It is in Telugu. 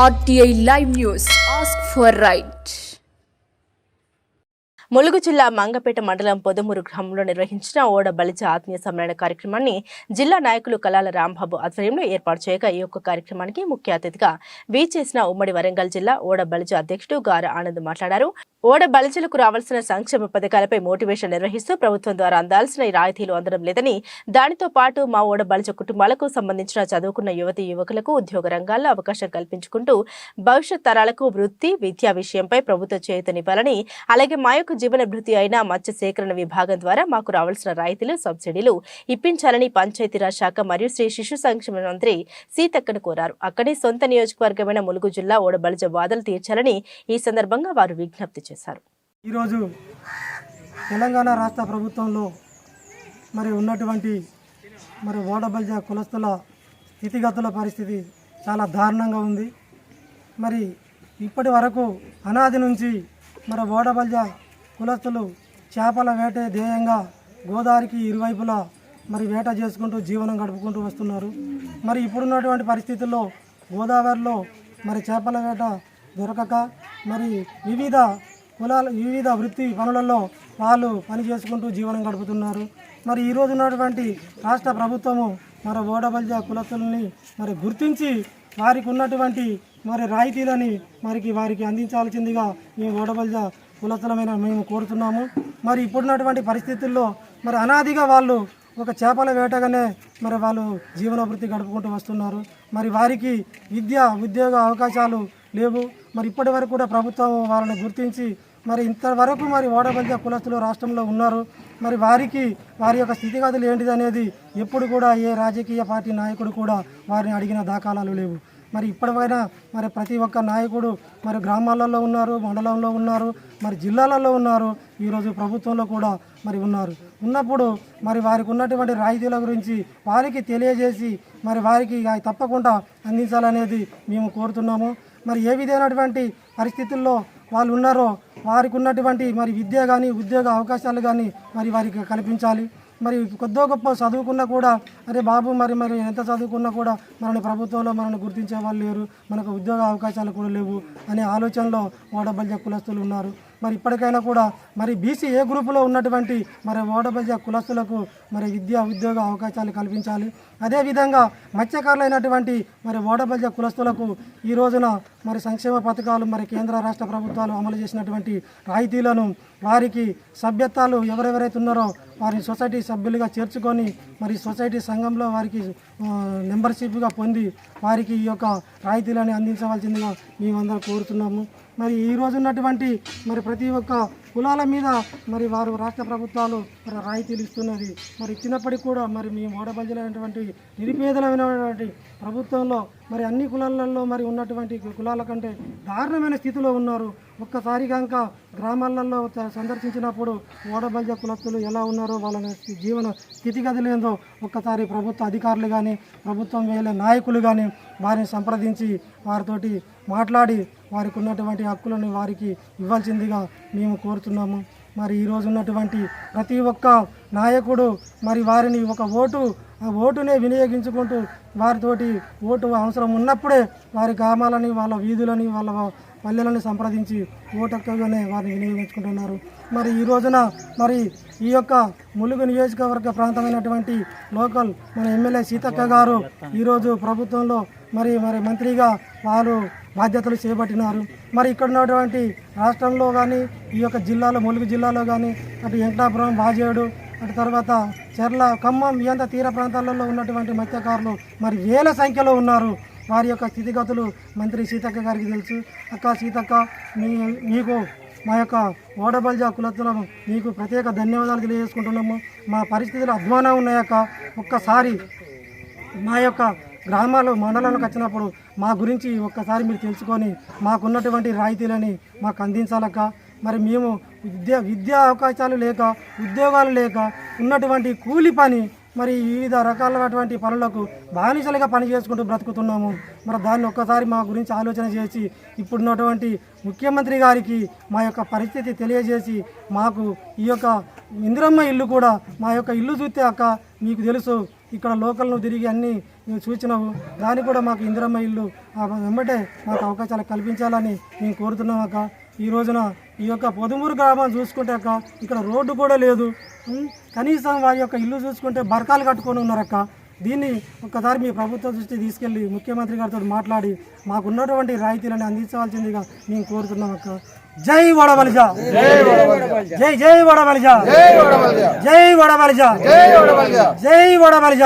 RTI Live News. Ask for right. Mulugu జిల్లా మంగపేట మండలం పొదమూరు గ్రామంలో నిర్వహించిన ఓడ బలిజ ఆత్మీయ సమ్మేళన కార్యక్రమాన్ని జిల్లా నాయకులు కలాల రాంబాబు ఆధ్వర్యంలో ఏర్పాటు చేయగా ఈ యొక్క కార్యక్రమానికి ముఖ్య అతిథిగా వీచేసిన ఉమ్మడి వరంగల్ జిల్లా ఓడ బలిజ అధ్యక్షుడు గార ఆనంద్ మాట్లాడారు. ఓడ బలిజలకు రావాల్సిన సంక్షేమ పథకాలపై మోటివేషన్ నిర్వహిస్తూ ప్రభుత్వం ద్వారా అందాల్సిన రాయితీలు అందడం లేదని, దానితో పాటు మా ఓడ బలిజ కుటుంబాలకు సంబంధించిన చదువుకున్న యువతీ యువకులకు ఉద్యోగ రంగాల్లో అవకాశం కల్పించుకుంటూ భవిష్యత్ తరాలకు వృత్తి విద్యా విషయంపై ప్రభుత్వ చేయూతనివ్వాలని, అలాగే మా యొక్క జీవనభృతి అయిన మత్స్య సేకరణ విభాగం ద్వారా మాకు రావాల్సిన రాయితీలు సబ్సిడీలు ఇప్పించాలని పంచాయతీరాజ్ శాఖ మరియు శ్రీ శిశు సంక్షేమ మంత్రి సీతక్కను కోరారు. అక్కడి సొంత నియోజకవర్గమైన ములుగు జిల్లా ఓడ బలిజ బాధలు తీర్చాలని ఈ సందర్భంగా వారు విజ్ఞప్తి చేశారు. ఈరోజు తెలంగాణ రాష్ట్ర ప్రభుత్వంలో ఉన్నటువంటి ఓడ బలిజ కులస్తుల స్థితిగతుల పరిస్థితి చాలా దారుణంగా ఉంది. ఇప్పటి వరకు అనాది నుంచి ఓడ బలిజ కులస్తులు చేపల వేటే ధ్యేయంగా గోదావరికి ఇరువైపులా వేట చేసుకుంటూ జీవనం గడుపుకుంటూ వస్తున్నారు. ఇప్పుడున్నటువంటి పరిస్థితుల్లో గోదావరిలో చేపల వేట దొరకక వివిధ వృత్తి పనులలో వాళ్ళు పని చేసుకుంటూ జీవనం గడుపుతున్నారు. ఈరోజు ఉన్నటువంటి రాష్ట్ర ప్రభుత్వము ఓడ బలిజ కులస్తులని గుర్తించి వారికి ఉన్నటువంటి రాయితీలని వారికి అందించాల్సిందిగా మేము ఓడ బలిజ కులస్తులమైన మేము కోరుతున్నాము. ఇప్పుడున్నటువంటి పరిస్థితుల్లో అనాదిగా వాళ్ళు ఒక చేపల వేటగానే వాళ్ళు జీవనభృతి గడుపుకుంటూ వస్తున్నారు. వారికి ఉద్యోగ అవకాశాలు లేవు. ఇప్పటి వరకు కూడా ప్రభుత్వం వాళ్ళని గుర్తించి ఇంతవరకు ఓడ బలిజ కులస్తులు రాష్ట్రంలో ఉన్నారు. వారి యొక్క స్థితిగతులు ఏంటిది అనేది ఎప్పుడు కూడా ఏ రాజకీయ పార్టీ నాయకుడు కూడా వారిని అడిగిన దాఖలాలు లేవు. ఇప్పటికైనా ప్రతి ఒక్క నాయకుడు గ్రామాలలో ఉన్నారు, మండలంలో ఉన్నారు, జిల్లాలలో ఉన్నారు, ఈరోజు ప్రభుత్వంలో కూడా ఉన్నారు. ఉన్నప్పుడు వారికి ఉన్నటువంటి రాయితీల గురించి వారికి తెలియజేసి వారికి తప్పకుండా అందించాలనేది మేము కోరుతున్నాము. ఏ విధమైనటువంటి పరిస్థితుల్లో వాళ్ళు ఉన్నారో వారికి ఉన్నటువంటి విద్య కానీ ఉద్యోగ అవకాశాలు కానీ వారికి కల్పించాలి. కొద్దో గొప్ప చదువుకున్నా కూడా అరే బాబు ఎంత చదువుకున్నా కూడా మనల్ని ప్రభుత్వంలో మనల్ని గుర్తించే వాళ్ళు లేరు, మనకు ఉద్యోగ అవకాశాలు కూడా లేవు అనే ఆలోచనలో ఓడ బలిజ కులస్తులు ఉన్నారు. ఇప్పటికైనా కూడా బీసీ ఏ గ్రూపులో ఉన్నటువంటి ఓడ బలిజ కులస్తులకు విద్యా ఉద్యోగ అవకాశాలు కల్పించాలి. అదేవిధంగా మత్స్యకారులైనటువంటి ఓడ బలిజ కులస్తులకు ఈ రోజున సంక్షేమ పథకాలు కేంద్ర రాష్ట్ర ప్రభుత్వాలు అమలు చేసినటువంటి రాయితీలను వారికి సభ్యత్వాలు ఎవరెవరైతే ఉన్నారో వారిని సొసైటీ సభ్యులుగా చేర్చుకొని సొసైటీ సంఘంలో వారికి మెంబర్షిప్గా పొంది వారికి ఈ యొక్క రాయితీలని అందించవలసిందిగా మేమందరం కోరుతున్నాము. ఈ రోజు ఉన్నటువంటి ప్రతి ఒక్క కులాల మీద వారు రాష్ట్ర ప్రభుత్వాలు రాయితీలు ఇస్తున్నది. ఇచ్చినప్పటికీ కూడా మేము ఓడ బలిజలైనటువంటి నిరుపేదలమైనటువంటి ప్రభుత్వంలో అన్ని కులాలలో ఉన్నటువంటి కులాల కంటే దారుణమైన స్థితిలో ఉన్నారు. ఒక్కసారి కనుక గ్రామాలలో సందర్శించినప్పుడు ఓడ బలిజ కులస్తులు ఎలా ఉన్నారో వాళ్ళ జీవన స్థితిగతులు ఏందో ఒక్కసారి ప్రభుత్వ అధికారులు కానీ ప్రభుత్వం వేలే నాయకులు కానీ వారిని సంప్రదించి వారితోటి మాట్లాడి వారికి ఉన్నటువంటి హక్కులను వారికి ఇవ్వాల్సిందిగా మేము కోరుతున్నాము. ఈరోజు ఉన్నటువంటి ప్రతి ఒక్క నాయకుడు వారిని ఒక ఓటునే వినియోగించుకుంటూ వారితోటి ఓటు అవసరం ఉన్నప్పుడే వారి గ్రామాలని వాళ్ళ వీధులని వాళ్ళ పల్లెలను సంప్రదించి ఓటక్కగానే వారిని వినియోగించుకుంటున్నారు. ఈ రోజున ఈ యొక్క ములుగు నియోజకవర్గ ప్రాంతమైనటువంటి లోకల్ ఎమ్మెల్యే సీతక్క గారు ఈరోజు ప్రభుత్వంలో మంత్రిగా వారు బాధ్యతలు చేపట్టినారు. ఇక్కడ ఉన్నటువంటి రాష్ట్రంలో కానీ ఈ యొక్క జిల్లాలో ములుగు జిల్లాలో కానీ అటు వెంకటాపురం, బాజేడు, అటు తర్వాత చెర్ల, ఖమ్మం ఈ అంత తీర ప్రాంతాలలో ఉన్నటువంటి మత్స్యకారులు వేల సంఖ్యలో ఉన్నారు. వారి యొక్క స్థితిగతులు మంత్రి సీతక్క గారికి తెలుసు. అక్క సీతక్క, మీకు మా యొక్క ఓడ బలిజ కులస్తులను మీకు ప్రత్యేక ధన్యవాదాలు తెలియజేసుకుంటున్నాము. మా పరిస్థితులు అధ్వానం ఉన్నాయక్క, ఒక్కసారి మా యొక్క గ్రామాలు మండలాలకు వచ్చినప్పుడు మా గురించి ఒక్కసారి మీరు తెలుసుకొని మాకున్నటువంటి రాయితీలని మాకు అందించాలక్క. మేము విద్యా అవకాశాలు లేక ఉద్యోగాలు లేక ఉన్నటువంటి కూలి పని వివిధ రకాలైనటువంటి పనులకు బానిసలుగా పని చేసుకుంటూ బ్రతుకుతున్నాము. దాన్ని ఒక్కసారి మా గురించి ఆలోచన చేసి ఇప్పుడున్నటువంటి ముఖ్యమంత్రి గారికి మా యొక్క పరిస్థితి తెలియజేసి మాకు ఈ యొక్క ఇందిరమ్మ ఇల్లు కూడా మా యొక్క ఇల్లు చూస్తే అక్క మీకు తెలుసు ఇక్కడ లోకల్ను తిరిగి అన్ని మేము చూసినాము. దానికి కూడా మాకు ఇందిరమ్మ ఇల్లు వెంబటే మాకు అవకాశాలు కల్పించాలని మేము కోరుతున్నాం అక్క. ఈ రోజున ఈ యొక్క పొదుమూరు గ్రామం చూసుకుంటే అక్క ఇక్కడ రోడ్డు కూడా లేదు. కనీసం వారి యొక్క ఇల్లు చూసుకుంటే బరకాలు కట్టుకొని ఉన్నారక్క. దీన్ని ఒక్కసారి మీ ప్రభుత్వ దృష్టి తీసుకెళ్ళి ముఖ్యమంత్రి గారితో మాట్లాడి మాకున్నటువంటి రాయితీలను అందించవలసిందిగా మేము కోరుతున్నాం అక్క. జై వడబలిజ, జై జై వడబలిజ, జై వడబలిజ, జై వడబలిజ.